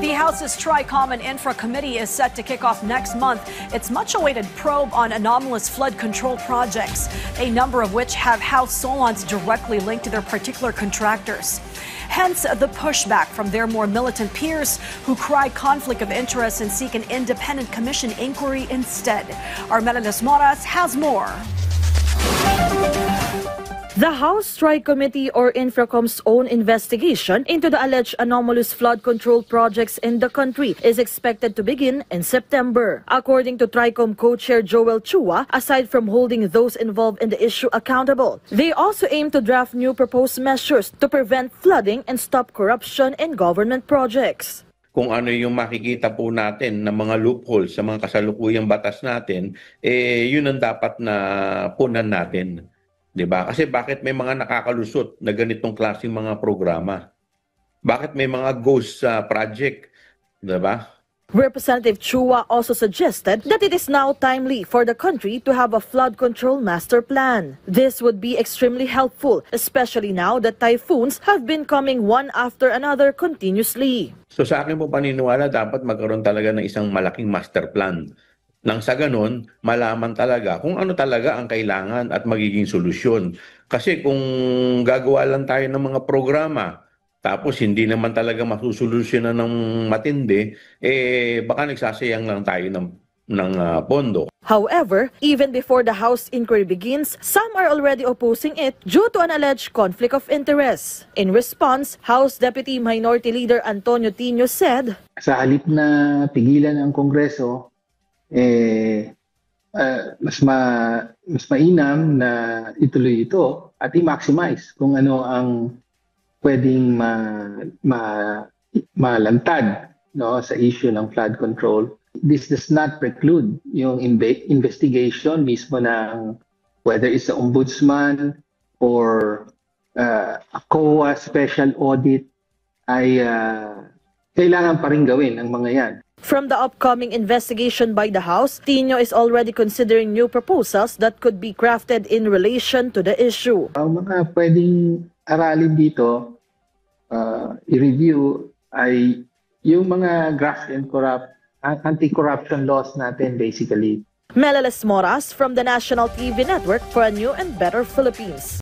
The House's Tri-Com and Infra Committee is set to kick off next month its much-awaited probe on anomalous flood control projects, a number of which have House Solons directly linked to their particular contractors. Hence, the pushback from their more militant peers who cry conflict of interest and seek an independent commission inquiry instead. Our Melalis Moras has more. The House Tri-Committee or Infracom's own investigation into the alleged anomalous flood control projects in the country is expected to begin in September. According to Tri-Com co-chair Joel Chua, aside from holding those involved in the issue accountable, they also aim to draft new proposed measures to prevent flooding and stop corruption in government projects. Kung ano yung makikita po natin na mga loopholes sa mga kasalukuyang batas natin, yun ang dapat na punan natin. Diba? Kasi bakit may mga nakakalusot na ganitong klaseng mga programa? Bakit may mga ghost project? Diba? Representative Chua also suggested that it is now timely for the country to have a flood control master plan. This would be extremely helpful, especially now that typhoons have been coming one after another continuously. So sa akin po paniniwala, dapat magkaroon talaga ng isang malaking master plan. Nang sa ganun, malaman talaga kung ano talaga ang kailangan at magiging solusyon. Kasi kung gagawa lang tayo ng mga programa, tapos hindi naman talaga masusolusyonan ng matindi, baka nagsasayang lang tayo ng pondo. However, even before the House inquiry begins, some are already opposing it due to an alleged conflict of interest. In response, House Deputy Minority Leader Antonio Tino said, sa halip na pigilan ang Kongreso, mas mainam na ituloy ito at i-maximize kung ano ang pwedeng malantad, no, sa issue ng flood control. This does not preclude yung investigation mismo ng whether it's the ombudsman or a COA special audit ay kailangan pa rin gawin ang mga yan. From the upcoming investigation by the House, Tino is already considering new proposals that could be crafted in relation to the issue. Ang mga pwedeng aralin dito, i-review ay yung mga graft and anti-corruption laws natin basically. Melalis Moras from the National TV Network for a New and Better Philippines.